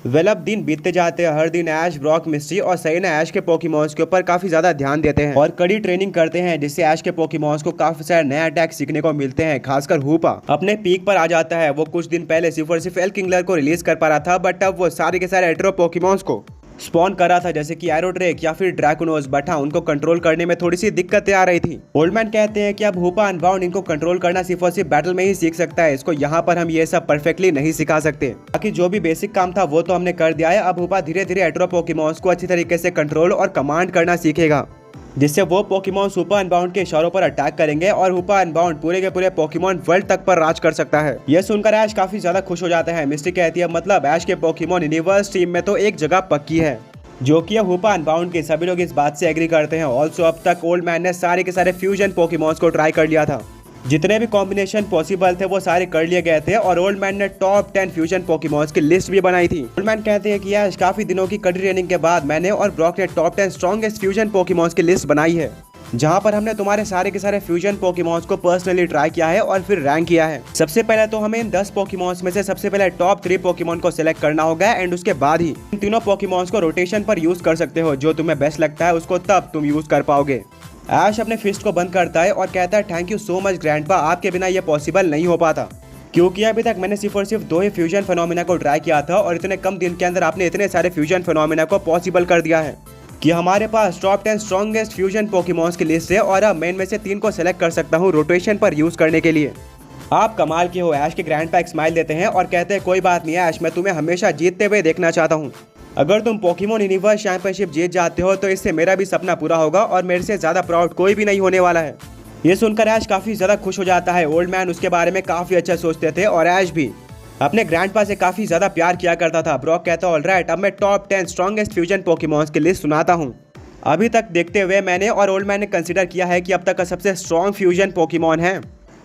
अब दिन बीतते जाते हैं, हर दिन ऐश, ब्रॉक, मिस्ट्री और सेरेना ऐश के पोकेमॉन्स के ऊपर काफी ज्यादा ध्यान देते हैं और कड़ी ट्रेनिंग करते हैं, जिससे ऐश के पोकेमॉन्स को काफी सारे नए अटैक सीखने को मिलते हैं। खासकर हूपा अपने पीक पर आ जाता है। वो कुछ दिन पहले सिर्फ और सिर्फ एल किंगलर को रिलीज कर पा रहा था, बट अब वो सारे के सारे एट्रो पोकेमॉन्स को स्पॉन कर रहा था, जैसे कि एरोड्रेक या फिर ड्रैकुनोस, बट हाँ, उनको कंट्रोल करने में थोड़ी सी दिक्कतें आ रही थी। ओल्डमैन कहते हैं कि अब हूपा अनबाउंड इनको कंट्रोल करना सिर्फ और सिर्फ बैटल में ही सीख सकता है। इसको यहाँ पर हम ये सब परफेक्टली नहीं सिखा सकते। बाकी जो भी बेसिक काम था वो तो हमने कर दिया है। अब हूपा धीरे धीरे एट्रो पोकेमॉन्स को अच्छी तरीके से कंट्रोल और कमांड करना सीखेगा, जिससे वो पोकेमॉन हूपा अनबाउंड के इशारों पर अटैक करेंगे और हूपा अनबाउंड पूरे के पूरे पोकेमॉन वर्ल्ड तक पर राज कर सकता है। यह सुनकर ऐश काफी ज्यादा खुश हो जाता है। मिस्टी कहती है मतलब ऐश के पोकेमॉन यूनिवर्स टीम में तो एक जगह पक्की है, जो कि हूपा अनबाउंड के सभी लोग इस बात से एग्री करते हैं। ऑल्सो अब तक ओल्ड मैन ने सारे के सारे फ्यूजन पोकेमॉन्स को ट्राई कर लिया था। जितने भी कॉम्बिनेशन पॉसिबल थे वो सारे कर लिए गए थे और ओल्ड मैन ने टॉप 10 फ्यूजन पोकेमॉन्स की लिस्ट भी बनाई थी। ओल्ड मैन कहते हैं कि आज काफी दिनों की कड़ी ट्रेनिंग के बाद मैंने और ब्रॉक ने टॉप 10 स्ट्रॉन्गेस्ट फ्यूजन पोकेमॉन्स की लिस्ट बनाई है, जहां पर हमने तुम्हारे सारे के सारे फ्यूजन पोकेमॉन्स को पर्सनली ट्राई किया है और फिर रैंक किया है। सबसे पहले तो हमें इन 10 पोकेमॉन्स में से सबसे पहले टॉप 3 पोकेमॉन को सिलेक्ट करना होगा एंड उसके बाद ही इन तीनों पोकेमॉन्स को रोटेशन पर यूज कर सकते हो। जो तुम्हें बेस्ट लगता है उसको तब तुम यूज कर पाओगे। ऐश अपने फिस्ट को बंद करता है और कहता है thank you so much grandpa, आपके बिना ये पॉसिबल नहीं हो पाता, क्योंकि अभी तक मैंने सिर्फ और सिर्फ 2 ही फ्यूजन फेनोमेना को ट्राई किया था और इतने कम दिन के अंदर आपने इतने सारे फ्यूजन फेनोमेना को पॉसिबल कर दिया है कि हमारे पास टॉप 10 स्ट्रॉन्गेस्ट फ्यूजन पोकेमॉन्स की लिस्ट है और अब मैं इनमें से 3 को सिलेक्ट कर सकता हूँ रोटेशन पर यूज करने के लिए। आप कमाल के हो। ऐश के ग्रैंडपा एक स्माइल देते हैं और कहते हैं कोई बात नहीं ऐश, मैं तुम्हें हमेशा जीतते हुए देखना चाहता हूँ। अगर तुम पोकेमॉन यूनिवर्स चैंपियनशिप जीत जाते हो तो इससे मेरा भी सपना पूरा होगा और मेरे से ज्यादा प्राउड कोई भी नहीं होने वाला है। ये सुनकर ऐश काफी ज्यादा खुश हो जाता है। ओल्ड मैन उसके बारे में काफी अच्छा सोचते थे और ऐश भी अपने ग्रैंडपा से काफी ज्यादा प्यार किया करता था। ब्रॉक कहता है ऑलराइट, अब मैं टॉप 10 स्ट्रॉन्गेस्ट फ्यूजन पोकेमॉन्स की लिस्ट सुनाता हूँ। अभी तक देखते हुए मैंने और ओल्ड मैन ने कंसीडर किया है कि अब तक का सबसे स्ट्रॉन्ग फ्यूजन पोकेमॉन है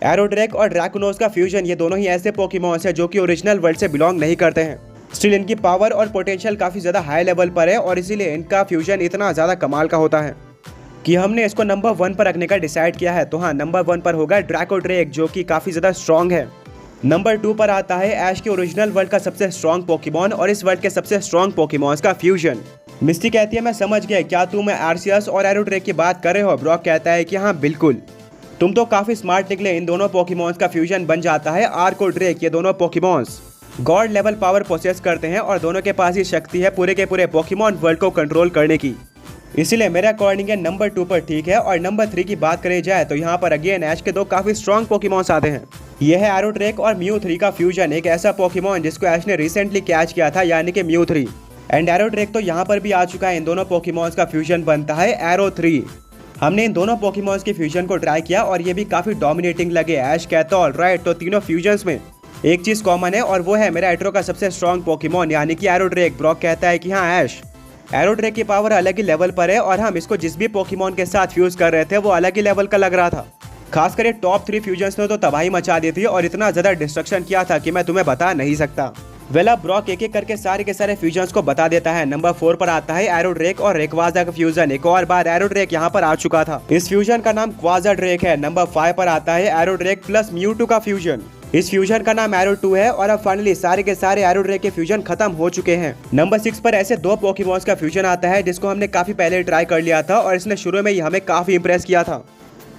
एरोड्रेक और ड्रैकुनोस का फ्यूजन। ये दोनों ही ऐसे पोकेमॉन्स हैं जो कि ओरिजिनल वर्ल्ड से बिलोंग नहीं करते हैं। स्टिल इनकी पावर और पोटेंशियल काफी ज्यादा हाई लेवल पर है और इसीलिए इनका फ्यूजन इतना ज्यादा कमाल का होता है कि हमने इसको नंबर 1 पर रखने का डिसाइड किया है। तो हाँ, नंबर 1 पर होगा ड्रैकोड्रेक, जो कि काफी ज्यादा स्ट्रॉन्ग है। नंबर 2 पर आता है ऐश के ओरिजिनल वर्ल्ड का सबसे स्ट्रॉन्ग पोकेमॉन और इस वर्ल्ड के सबसे स्ट्रॉन्ग पोकेमॉन्स का फ्यूजन। मिस्टी कहती है मैं समझ गया, क्या तुम आर्सियस और एरोड्रेक की बात कर रहे हो? ब्रॉक कहता है कि हाँ बिल्कुल, तुम तो काफी स्मार्ट निकले। इन दोनों पोकेमॉन्स का फ्यूजन बन जाता है आर्कोड्रेक। ये दोनों Pokemons god level power possess करते हैं और दोनों के पास ही शक्ति है पूरे के पूरे पोकेमॉन वर्ल्ड को कंट्रोल करने की। इसीलिए मेरे अकॉर्डिंग है नंबर 2 पर ठीक है। और नंबर 3 की बात करी जाए तो यहाँ पर अगेन ऐश के 2 काफी स्ट्रॉन्ग पोकेमॉन्स आते हैं। यह है एरोड्रेक और म्यू 3 का फ्यूजन, एक ऐसा पोकेमॉन जिसको ऐश ने रिसेंटली कैच किया था, यानी कि म्यू 3। एंड एरोड्रेक तो यहाँ पर भी आ चुका है। इन दोनों पोकेमॉन्स का फ्यूजन बनता है एरो 3। हमने इन दोनों पोकेमॉन्स के फ्यूजन को ट्राई किया और ये भी काफी डोमिनेटिंग लगे। ऐश कहता है ऑलराइट, तो तीनों फ्यूजन्स में एक चीज कॉमन है और वो है मेरा एट्रो का सबसे स्ट्रॉन्ग पोकेमॉन यानी कि एरोड्रेक। ब्रॉक कहता है कि हाँ ऐश, एरोड्रेक की पावर अलग ही लेवल पर है और हम इसको जिस भी पोकेमॉन के साथ फ्यूज कर रहे थे वो अलग ही लेवल का लग रहा था। खासकर ये टॉप 3 फ्यूजन्स ने तो तबाही मचा दी थी और इतना ज्यादा डिस्ट्रक्शन किया था कि मैं तुम्हें बता नहीं सकता। अब ब्रॉक एक एक करके सारे के सारे फ्यूजन्स को बता देता है। नंबर 4 पर आता है एरोड्रेक और रेक्वाजा का फ्यूजन। एक और बार एरोड्रेक यहाँ पर आ चुका था। इस फ्यूजन का नाम क्वाजा ड्रेक है। नंबर 5 पर आता है एरोड्रेक प्लस म्यूटू का फ्यूजन। इस फ्यूजन का नाम एरो 2 है और अब फाइनली सारे के सारे एरोड्रेक के फ्यूजन खत्म हो चुके हैं। नंबर 6 पर ऐसे 2 पोकेमॉन्स का फ्यूजन आता है जिसको हमने काफी पहले ट्राई कर लिया था और इसने शुरू में ही हमें काफी इंप्रेस किया था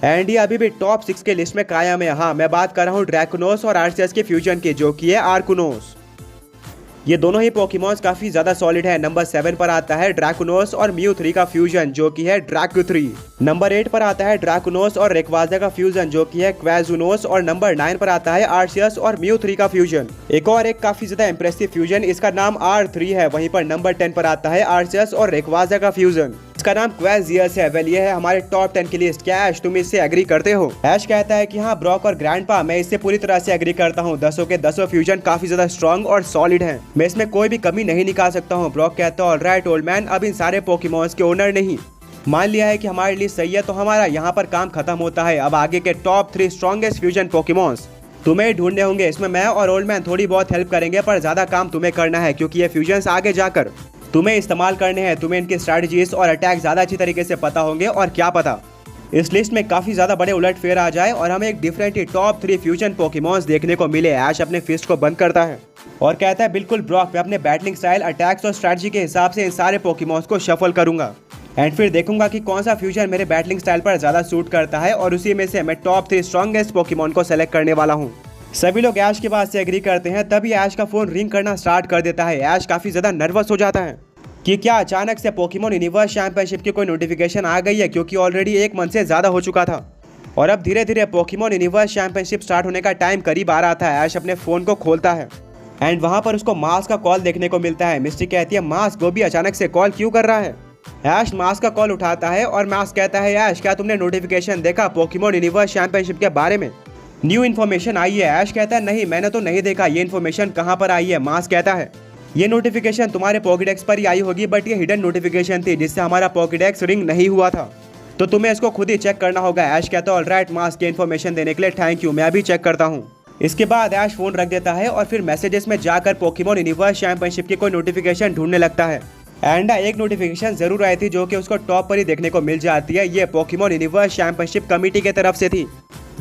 एंड ये अभी भी टॉप 6 के लिस्ट में कायम है। हाँ, मैं बात कर रहा हूँ ड्रैकुनोस और आर्सियस के फ्यूजन की, जो कि है आर्कुनोस। ये दोनों ही पोकेमॉन्स काफी ज्यादा सॉलिड है। नंबर 7 पर आता है ड्रैकुनोस और म्यू 3 का फ्यूजन, जो कि है ड्रैकु 3। नंबर 8 पर आता है ड्रैकुनोस और रेक्वाजा का फ्यूजन, जो कि है क्वाजुनोस। और नंबर 9 पर आता है आर्सियस और म्यू 3 का फ्यूजन, एक और एक काफी ज्यादा इंप्रेसिव फ्यूजन, इसका नाम R3 है। वहीं पर नंबर 10 पर आता है आर्सियस और रेक्वाजा का फ्यूजन, इसका नाम क्वाजियस है। वेल, ये है हमारे टॉप 10 की लिस्ट। क्या ऐश तुम इससे एग्री करते हो? ऐश कहता है कि हाँ ब्रॉक और ग्रैंडपा, मैं इससे पूरी तरह से एग्री करता हूँ। 10 के 10 फ्यूजन काफी ज्यादा स्ट्रॉन्ग और सॉलिड हैं। मैं इसमें कोई भी कमी नहीं निकाल सकता हूँ। ब्रॉक कहता है ऑलराइट ओल्ड मैन, अब इन सारे पोकेमॉन्स के ओनर नहीं मान लिया है कि हमारे लिए सही है, तो हमारा यहाँ पर काम खत्म होता है। अब आगे के टॉप 3 स्ट्रॉन्गेस्ट फ्यूजन पोकेमॉन्स तुम्हें ढूंढने होंगे। इसमें मैं और ओल्ड मैन थोड़ी बहुत हेल्प करेंगे, पर ज्यादा काम तुम्हें करना है क्योंकि ये फ्यूजन्स आगे जाकर तुम्हें इस्तेमाल करने हैं। तुम्हें इनके स्ट्रैटेजीज और अटैक ज्यादा अच्छी तरीके से पता होंगे और क्या पता इस लिस्ट में काफी ज्यादा बड़े उलटफेर आ जाए और हमें एक डिफरेंट टॉप 3 फ्यूजन पोकेमॉन्स देखने को मिले। ऐश अपने फिस्ट को बंद करता है और कहता है बिल्कुल ब्रॉक, मैं अपने बैटलिंग स्टाइल, अटैक्स और स्ट्रेटजी के हिसाब से इन सारे पोकेमॉन्स को शफल करूंगा एंड फिर देखूंगा कि कौन सा फ्यूजन मेरे बैटलिंग स्टाइल पर ज्यादा सूट करता है और उसी में से मैं टॉप 3 स्ट्रॉन्गेस्ट पोकेमॉन को सेलेक्ट करने वाला हूँ। सभी लोग ऐश के बात से एग्री करते हैं, तभी ऐश का फोन रिंग करना स्टार्ट कर देता है। ऐश काफी ज्यादा नर्वस हो जाता है कि क्या अचानक से पोकेमॉन यूनिवर्स चैंपियनशिप की कोई नोटिफिकेशन आ गई है, क्योंकि ऑलरेडी 1 मंथ से ज्यादा हो चुका था और अब धीरे धीरे पोकेमॉन यूनिवर्स चैंपियनशिप स्टार्ट होने का टाइम करीब आ रहा था। ऐश अपने फोन को खोलता है एंड वहां पर उसको मास्क का कॉल देखने को मिलता है। मिस्टी कहती है मास्क, वो भी अचानक से कॉल क्यों कर रहा है। ऐश मास्क का कॉल उठाता है और मास्क कहता है ऐश, क्या तुमने नोटिफिकेशन देखा पोकेमॉन यूनिवर्स चैंपियनशिप के बारे में? न्यू इन्फॉर्मेशन आई है। ऐश कहता है नहीं, मैंने तो नहीं देखा, ये इन्फॉर्मेशन कहाँ पर आई है? मास्क कहता है ये नोटिफिकेशन तुम्हारे पॉकेडेक्स पर ही आई होगी, बट ये हिडन नोटिफिकेशन थी जिससे हमारा पॉकेडेक्स रिंग नहीं हुआ था, तो तुम्हें इसको खुद ही चेक करना होगा। ऐश कहता है ऑलराइट मास्क, ये इन्फॉर्मेशन देने के लिए थैंक यू, मैं अभी चेक करता हूँ। इसके बाद ऐश फोन रख देता है और फिर मैसेजेस में जाकर पोकेमॉन यूनिवर्स चैंपियनशिप की कोई नोटिफिकेशन ढूंढने लगता है। एंड एक नोटिफिकेशन जरूर आई थी जो कि उसको टॉप पर ही देखने को मिल जाती है। ये पोकेमॉन यूनिवर्स चैंपियनशिप कमेटी की तरफ से थी।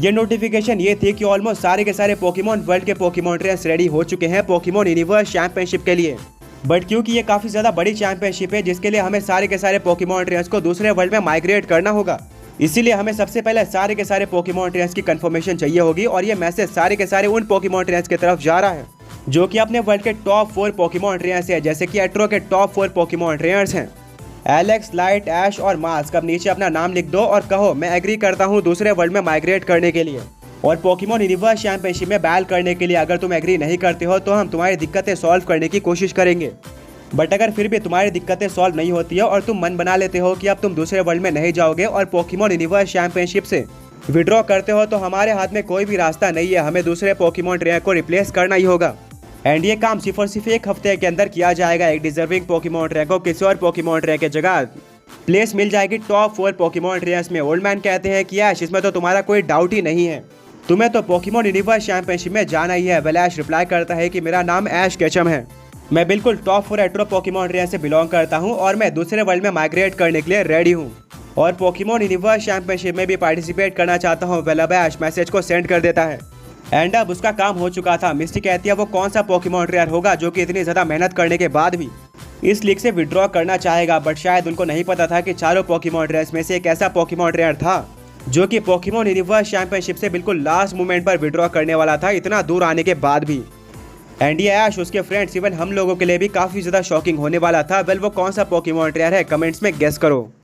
ये नोटिफिकेशन ये थी कि ऑलमोस्ट सारे के सारे पोकेमॉन वर्ल्ड के पोकेमॉन ट्रेनर्स रेडी हो चुके हैं पोकेमॉन यूनिवर्स चैंपियनशिप के लिए, बट क्योंकि ये काफी ज्यादा बड़ी चैंपियनशिप है जिसके लिए हमें सारे के सारे पोकेमॉन ट्रेनर्स को दूसरे वर्ल्ड में माइग्रेट करना होगा, इसीलिए हमें सबसे पहले सारे के सारे पोकेमॉन ट्रेनर्स की कंफर्मेशन चाहिए होगी और ये मैसेज सारे के सारे उन पोकेमॉन ट्रेनर्स की तरफ जा रहा है जो कि अपने वर्ल्ड के टॉप 4 पोकेमॉन ट्रेनर्स हैं, जैसे कि एट्रो के टॉप 4 पोकेमॉन ट्रेनर्स हैं एलेक्स, लाइट, ऐश और मास्क। अब नीचे अपना नाम लिख दो और कहो मैं एग्री करता हूँ दूसरे वर्ल्ड में माइग्रेट करने के लिए और पोकेमॉन यूनिवर्स चैंपियनशिप में बैल करने के लिए। अगर तुम एग्री नहीं करते हो तो हम तुम्हारी दिक्कतें सॉल्व करने की कोशिश करेंगे, बट अगर फिर भी तुम्हारी दिक्कतें सॉल्व नहीं होती है और तुम मन बना लेते हो कि अब तुम दूसरे वर्ल्ड में नहीं जाओगे और पोकेमॉन यूनिवर्स चैंपियनशिप से विड्रॉ करते हो, तो हमारे हाथ में कोई भी रास्ता नहीं है, हमें दूसरे पोकेमॉन ट्रेनर को रिप्लेस करना ही होगा। एंड ये काम सिर्फ और सिर्फ 1 हफ्ते के अंदर किया जाएगा। एक डिजर्विंग पोकेमॉन ट्रेनर को किसी और पोकेमॉन ट्रेनर की जगह प्लेस मिल जाएगी टॉप 4 पोकेमॉन ट्रेनर्स में। ओल्ड मैन कहते हैं कि ऐश, इसमें तो तुम्हारा कोई डाउट ही नहीं है, तुम्हें तो पोकेमॉन यूनिवर्स चैंपियनशिप में जाना ही है। वेल, ऐश रिप्लाई करता है कि मेरा नाम ऐश केचम है, मैं बिल्कुल टॉप 4 एट्रो पोकेमॉन ट्रेनर से बिलोंग करता हूं और मैं दूसरे वर्ल्ड में माइग्रेट करने के लिए रेडी हूं और पोकेमॉन यूनिवर्स चैंपियनशिप में भी पार्टिसिपेट करना चाहता हूं। वेल, अब ऐश मैसेज को सेंड कर देता है एंड अब उसका काम हो चुका था। मिस्टी कहती है वो कौन सा पोकेमॉन ट्रेनर होगा जो कि इतनी ज्यादा मेहनत करने के बाद भी इस लीग से विड्रॉ करना चाहेगा, बट शायद उनको नहीं पता था कि चारों पोकेमॉन ट्रेनर्स में से एक ऐसा पोकेमॉन ट्रेनर था जो कि पोकेमॉन यूनिवर्स चैंपियनशिप से बिल्कुल लास्ट मोमेंट पर विड्रॉ करने वाला था, इतना दूर आने के बाद भी। एंड ये ऐश, उसके फ्रेंड्स, इवन हम लोगों के लिए भी काफी ज्यादा शॉकिंग होने वाला था। वेल, वो कौन सा पोकेमॉन ट्रेनर है, कमेंट्स में गेस करो।